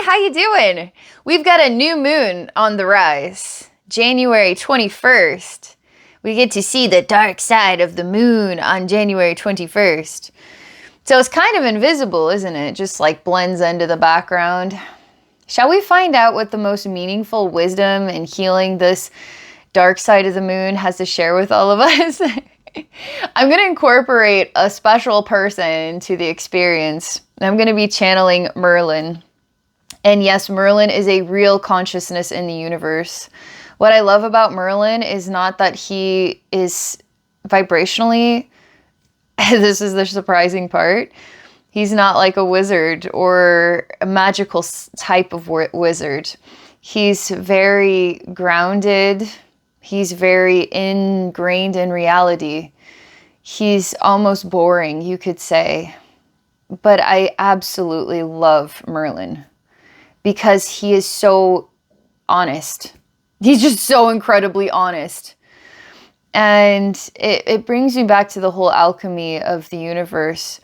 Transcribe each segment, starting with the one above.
how you doing? We've got a new moon on the rise, January 21st. We get to see the dark side of the moon on January 21st. So it's kind of invisible, isn't it? Just like blends into the background. Shall we find out what the most meaningful wisdom in healing this dark side of the moon has to share with all of us? I'm going to incorporate a special person to the experience. I'm going to be channeling Merlin. And yes, Merlin is a real consciousness in the universe. What I love about Merlin is not that he is vibrationally, this is the surprising part, he's not like a wizard or a magical type of wizard. He's very grounded. He's very ingrained in reality. He's almost boring, you could say. But I absolutely love Merlin because he is so honest. He's just so incredibly honest. And it brings me back to the whole alchemy of the universe.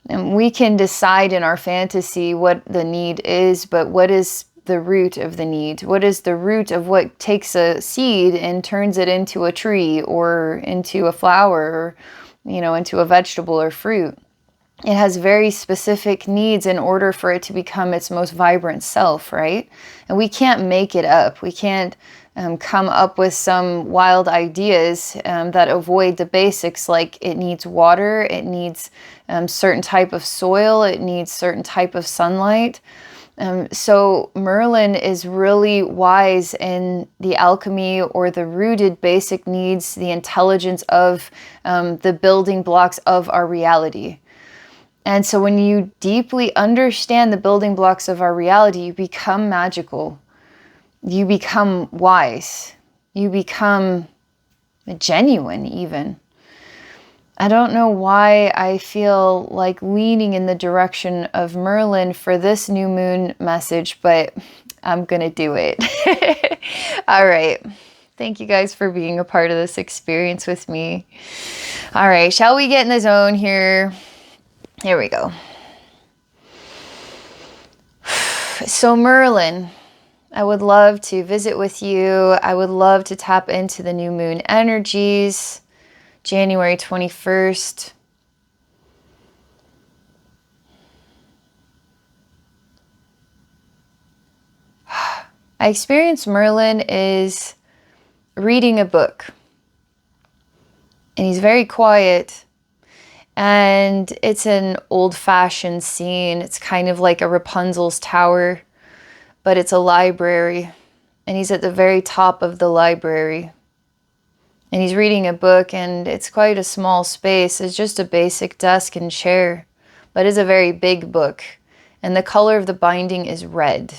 And we can decide in our fantasy what the need is, but what is the root of the need? What is the root of what takes a seed and turns it into a tree or into a flower or, into a vegetable or fruit? It has very specific needs in order for it to become its most vibrant self, right? And we can't make it up. We can't come up with some wild ideas that avoid the basics, like it needs water, it needs certain type of soil, it needs certain type of sunlight. So Merlin is really wise in the alchemy or the rooted basic needs, the intelligence of the building blocks of our reality. And so when you deeply understand the building blocks of our reality, you become magical. You become wise. You become genuine even. I don't know why I feel like leaning in the direction of Merlin for this new moon message, but I'm going to do it. All right. Thank you guys for being a part of this experience with me. All right. Shall we get in the zone here? Here we go. So Merlin, I would love to visit with you. I would love to tap into the new moon energies. January 21st. I experienced Merlin is reading a book. And he's very quiet. And it's an old-fashioned scene. It's kind of like a Rapunzel's tower, but it's a library. And he's at the very top of the library. And he's reading a book, and it's quite a small space. It's just a basic desk and chair, but it's a very big book. And the color of the binding is red.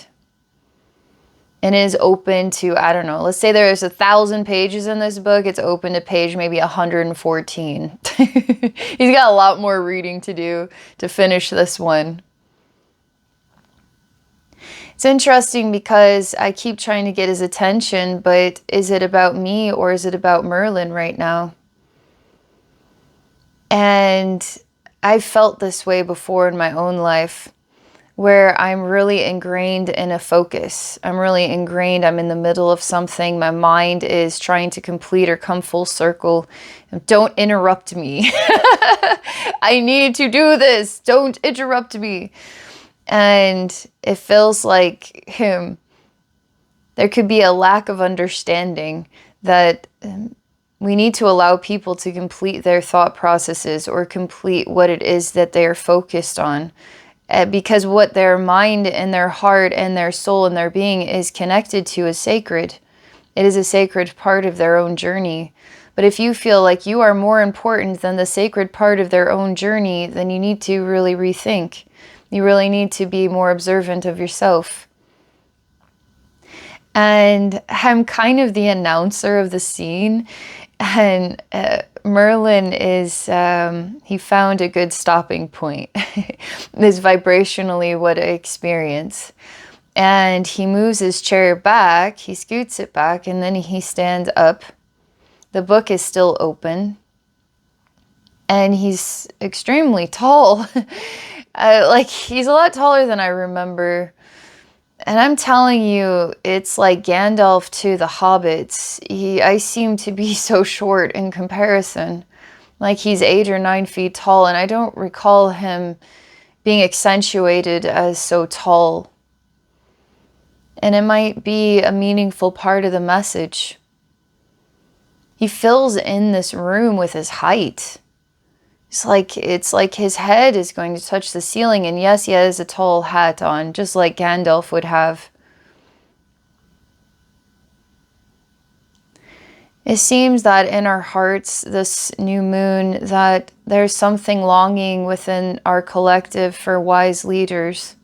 And it is open to, I don't know, let's say there's 1,000 pages in this book. It's open to page maybe 114. He's got a lot more reading to do to finish this one. It's interesting because I keep trying to get his attention, but is it about me or is it about Merlin right now? And I've felt this way before in my own life, where I'm really ingrained in a focus. I'm really ingrained. I'm in the middle of something. My mind is trying to complete or come full circle. Don't interrupt me. I need to do this. Don't interrupt me. And it feels like there could be a lack of understanding that we need to allow people to complete their thought processes or complete what it is that they're focused on. Because what their mind and their heart and their soul and their being is connected to is sacred. It is a sacred part of their own journey. But if you feel like you are more important than the sacred part of their own journey, then you need to really rethink. You really need to be more observant of yourself. And I'm kind of the announcer of the scene. And Merlin is, he found a good stopping point. Is vibrationally what I experience. And he moves his chair back, he scoots it back, and then he stands up. The book is still open. And he's extremely tall. Like, he's a lot taller than I remember. And I'm telling you, it's like Gandalf to the hobbits. I seem to be so short in comparison. Like he's 8 or 9 feet tall, and I don't recall him being accentuated as so tall. And it might be a meaningful part of the message. He fills in this room with his height. It's like his head is going to touch the ceiling, and yes, he has a tall hat on, just like Gandalf would have. It seems that in our hearts, this new moon, that there's something longing within our collective for wise leaders.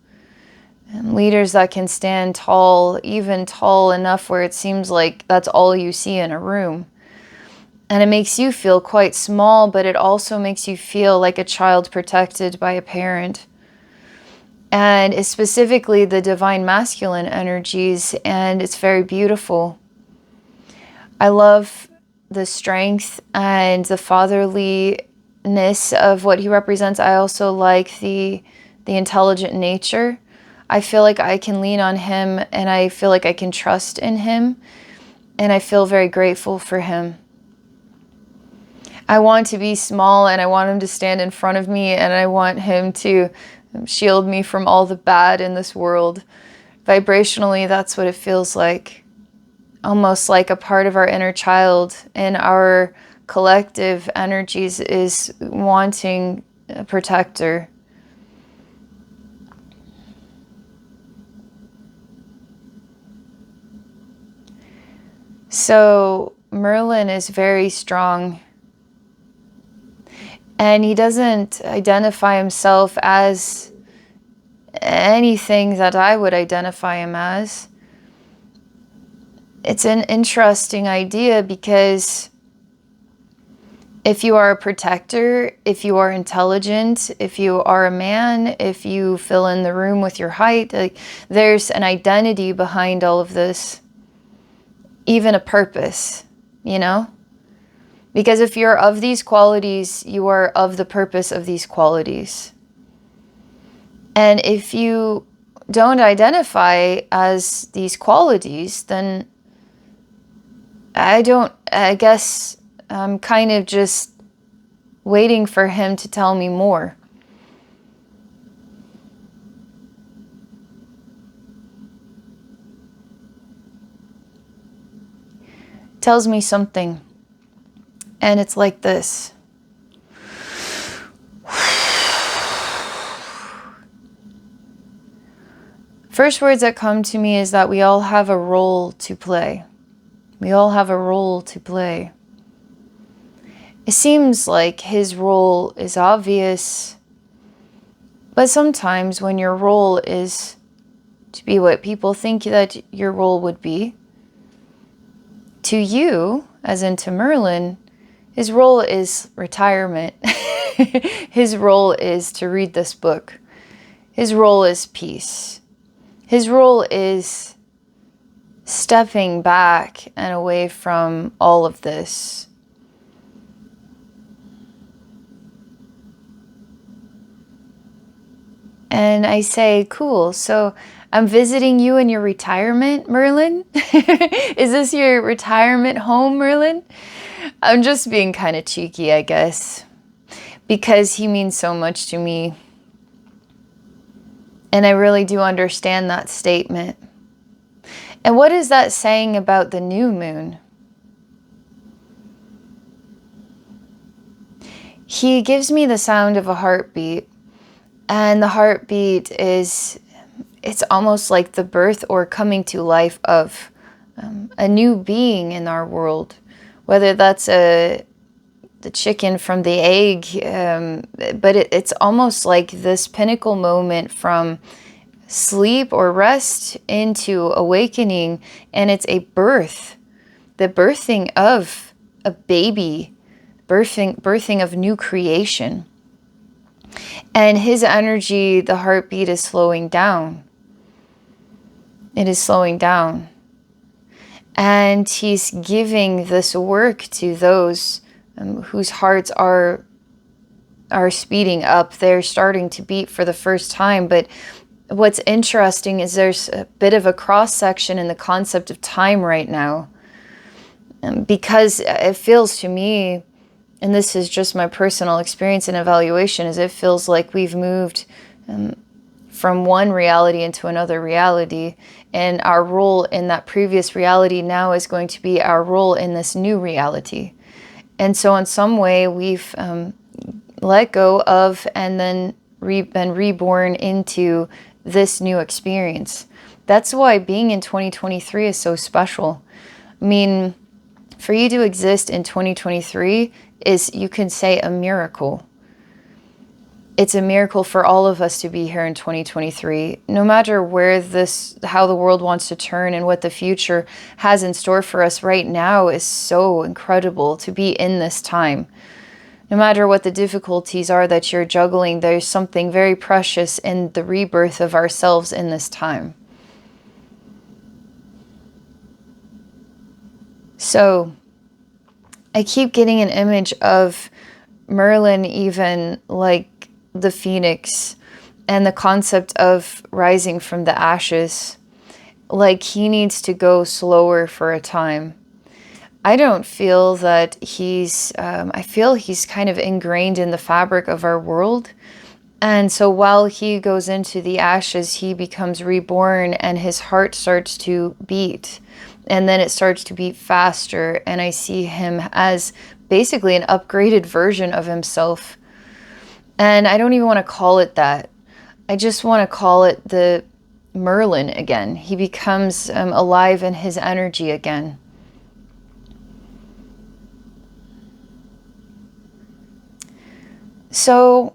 And leaders that can stand tall, even tall enough where it seems like that's all you see in a room. And it makes you feel quite small, but it also makes you feel like a child protected by a parent. And it's specifically the divine masculine energies, and it's very beautiful. I love the strength and the fatherliness of what he represents. I also like the intelligent nature. I feel like I can lean on him, and I feel like I can trust in him, and I feel very grateful for him. I want to be small, and I want him to stand in front of me, and I want him to shield me from all the bad in this world. Vibrationally, that's what it feels like. Almost like a part of our inner child in our collective energies is wanting a protector. So Merlin is very strong. And he doesn't identify himself as anything that I would identify him as. It's an interesting idea because if you are a protector, if you are intelligent, if you are a man, if you fill in the room with your height, like, there's an identity behind all of this, even a purpose, you know? Because if you're of these qualities, you are of the purpose of these qualities. And if you don't identify as these qualities, then I guess I'm kind of just waiting for him to tell me more. Tells me something. And it's like this. First words that come to me is that we all have a role to play. We all have a role to play. It seems like his role is obvious, but sometimes when your role is to be what people think that your role would be, to you, as in to Merlin, his role is retirement. His role is to read this book. His role is peace. His role is stepping back and away from all of this. And I say, cool, so I'm visiting you in your retirement, Merlin? Is this your retirement home, Merlin? I'm just being kind of cheeky, I guess, because he means so much to me. And I really do understand that statement. And what is that saying about the new moon? He gives me the sound of a heartbeat. And the heartbeat it's almost like the birth or coming to life of a new being in our world. Whether that's the chicken from the egg, but it's almost like this pinnacle moment from sleep or rest into awakening, and it's a birth, the birthing of a baby, birthing of new creation. And his energy, the heartbeat, is slowing down. It is slowing down. And he's giving this work to those whose hearts are speeding up. They're starting to beat for the first time, but what's interesting is there's a bit of a cross-section in the concept of time right now. Because it feels to me, and this is just my personal experience and evaluation, is it feels like we've moved from one reality into another reality, and our role in that previous reality now is going to be our role in this new reality. And so in some way we've let go of and then been reborn into this new experience. That's why being in 2023 is so special. I mean, for you to exist in 2023 is, you can say, a miracle. It's a miracle for all of us to be here in 2023. No matter how the world wants to turn and what the future has in store for us right now is so incredible to be in this time. No matter what the difficulties are that you're juggling, there's something very precious in the rebirth of ourselves in this time. So I keep getting an image of Merlin, even like the phoenix, and the concept of rising from the ashes. Like he needs to go slower for a time. I don't feel that I feel he's kind of ingrained in the fabric of our world. And so while he goes into the ashes, he becomes reborn and his heart starts to beat. And then it starts to beat faster. And I see him as basically an upgraded version of himself. And I don't even want to call it that. I just want to call it the Merlin again. He becomes alive in his energy again. So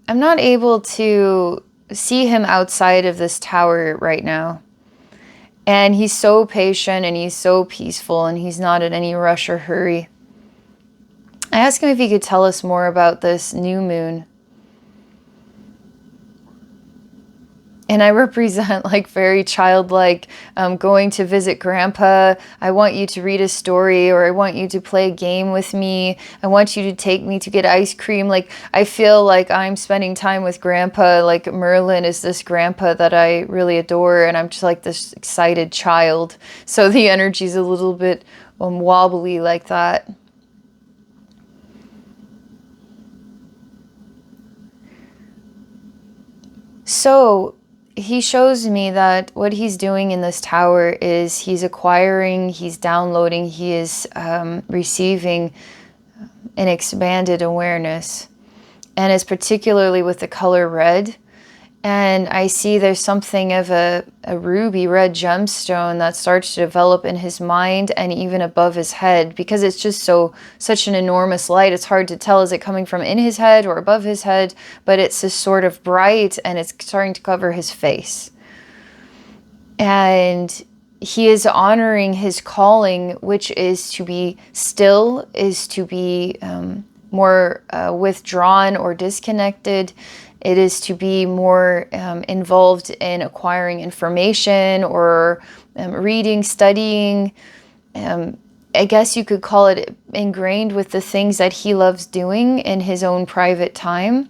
I'm not able to see him outside of this tower right now. And he's so patient and he's so peaceful and he's not in any rush or hurry. I asked him if he could tell us more about this new moon. And I represent like very childlike, going to visit grandpa. I want you to read a story, or I want you to play a game with me. I want you to take me to get ice cream. Like I feel like I'm spending time with grandpa. Like Merlin is this grandpa that I really adore. And I'm just like this excited child. So the energy's a little bit wobbly like that. So he shows me that what he's doing in this tower is he's acquiring, he's downloading, he is receiving an expanded awareness. And it's particularly with the color red. And I see there's something of a ruby red gemstone that starts to develop in his mind and even above his head, because it's just such an enormous light. It's hard to tell, is it coming from in his head or above his head, but it's just sort of bright and it's starting to cover his face. And he is honoring his calling, which is to be still, is to be more withdrawn or disconnected. It is to be more involved in acquiring information or reading, studying. I guess you could call it ingrained with the things that he loves doing in his own private time.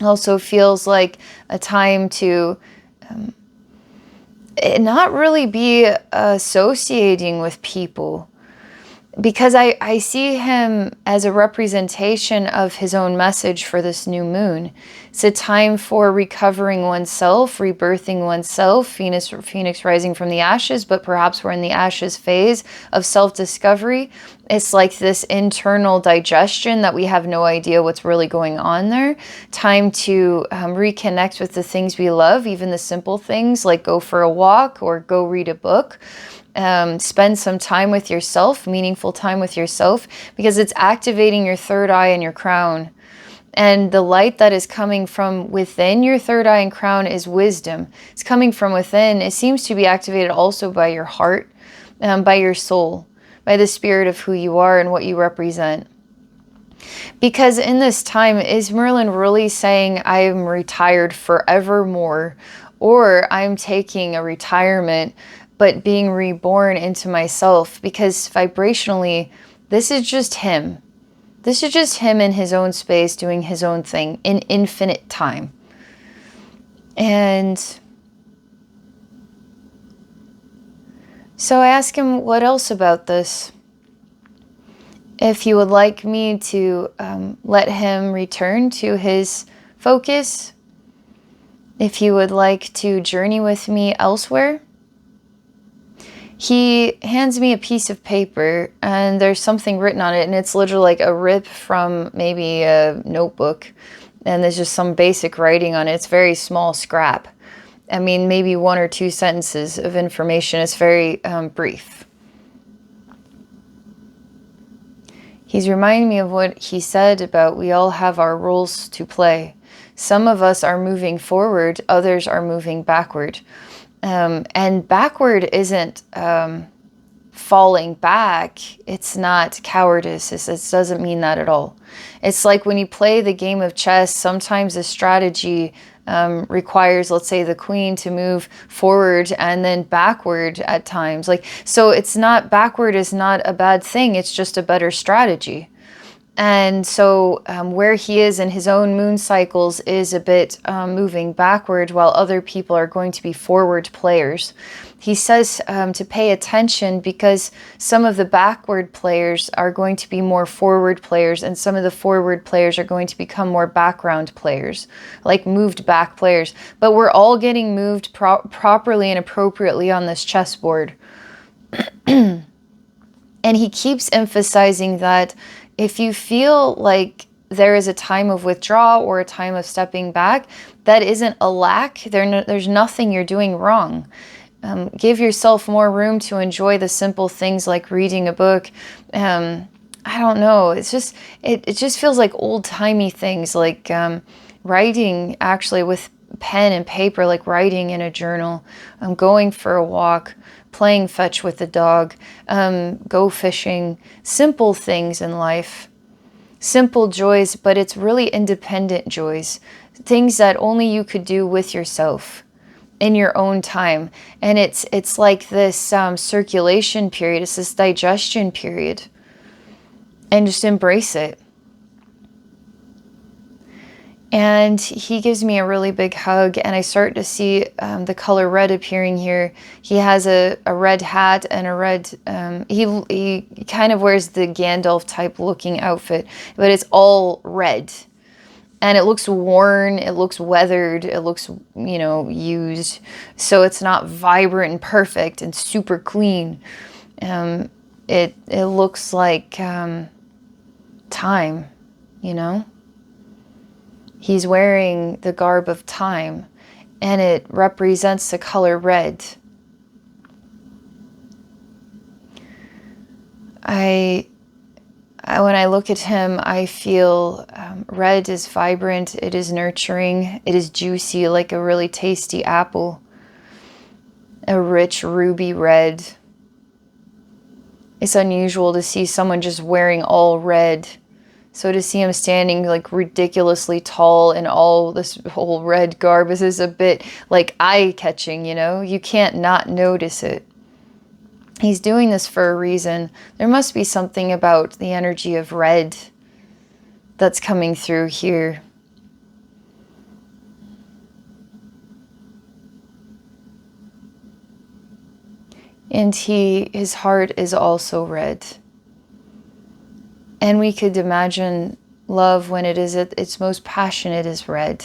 Also feels like a time to not really be associating with people. Because I see him as a representation of his own message for this new moon. It's a time for recovering oneself, rebirthing oneself, Phoenix rising from the ashes, but perhaps we're in the ashes phase of self-discovery. It's like this internal digestion that we have no idea what's really going on there. Time to reconnect with the things we love, even the simple things like go for a walk or go read a book. Spend some time with yourself, meaningful time with yourself, because it's activating your third eye and your crown. And the light that is coming from within your third eye and crown is wisdom. It's coming from within. It seems to be activated also by your heart, by your soul, by the spirit of who you are and what you represent. Because in this time, is Merlin really saying, I am retired forevermore, or I'm taking a retirement but being reborn into myself? Because vibrationally, this is just him. This is just him in his own space doing his own thing in infinite time. And So I ask him, what else about this? If he would like me to let him return to his focus, if he would like to journey with me elsewhere. He hands me a piece of paper and there's something written on it, and it's literally like a rip from maybe a notebook, and there's just some basic writing on it. It's very small scrap. I mean, maybe 1 or 2 sentences of information. It's very brief. He's reminding me of what he said about we all have our roles to play. Some of us are moving forward, others are moving backward. And backward isn't falling back. It's not cowardice. It doesn't mean that at all. It's like when you play the game of chess, sometimes the strategy requires, let's say, the queen to move forward and then backward at times. Like, so it's not, backward is not a bad thing. It's just a better strategy. And so where he is in his own moon cycles is a bit moving backward, while other people are going to be forward players. He says to pay attention because some of the backward players are going to be more forward players, and some of the forward players are going to become more background players, like moved back players. But we're all getting moved properly and appropriately on this chessboard. And he keeps emphasizing that if you feel like there is a time of withdrawal or a time of stepping back, that isn't a lack. There's nothing you're doing wrong. Give yourself more room to enjoy the simple things like reading a book. I don't know. It's just, it just feels like old-timey things, like writing actually with pen and paper, like writing in a journal, going for a walk, playing fetch with the dog, go fishing, simple things in life, simple joys, but it's really independent joys, things that only you could do with yourself in your own time. And it's like this circulation period, it's this digestion period, and just embrace it. And he gives me a really big hug, and I start to see the color red appearing here. He has a red hat and a red, he kind of wears the Gandalf type looking outfit, but it's all red. And it looks worn, it looks weathered, it looks, you know, used. So it's not vibrant and perfect and super clean. It looks like time, you know? He's wearing the garb of time, and it represents the color red. When I look at him, I feel red is vibrant, it is nurturing, it is juicy, like a really tasty apple, a rich ruby red. It's unusual to see someone just wearing all red. So to see him standing like ridiculously tall in all this whole red garb is a bit like eye-catching, you know? You can't not notice it. He's doing this for a reason. There must be something about the energy of red that's coming through here. And his heart is also red. And we could imagine love when it is at its most passionate is red.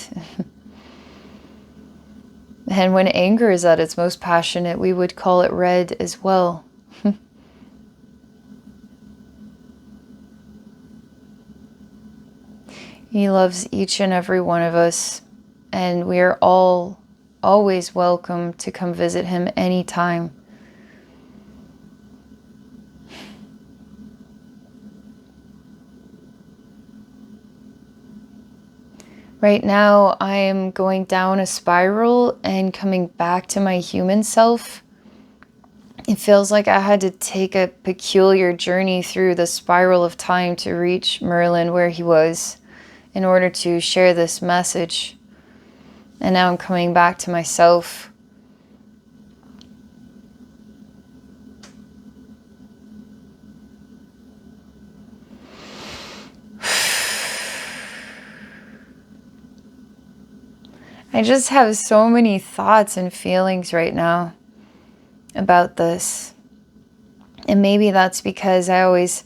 And when anger is at its most passionate, we would call it red as well. He loves each and every one of us, and we are all always welcome to come visit him anytime. Right now, I am going down a spiral and coming back to my human self. It feels like I had to take a peculiar journey through the spiral of time to reach Merlin where he was in order to share this message. And now I'm coming back to myself. I just have so many thoughts and feelings right now about this. And maybe that's because I always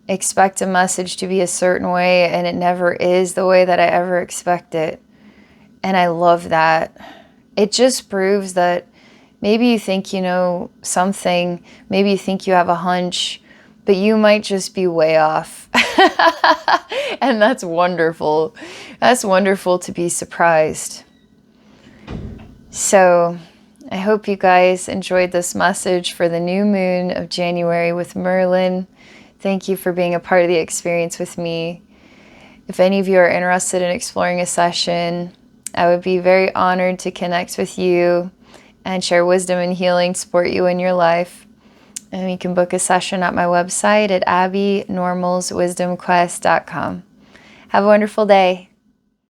expect a message to be a certain way, and it never is the way that I ever expect it. And I love that. It just proves that maybe you think you know something, maybe you think you have a hunch, but you might just be way off. And that's wonderful. That's wonderful to be surprised. So I hope you guys enjoyed this message for the new moon of January with Merlin. Thank you for being a part of the experience with me. If any of you are interested in exploring a session, I would be very honored to connect with you and share wisdom and healing, support you in your life. And you can book a session at my website at abbeynormalswisdomquest.com. Have a wonderful day.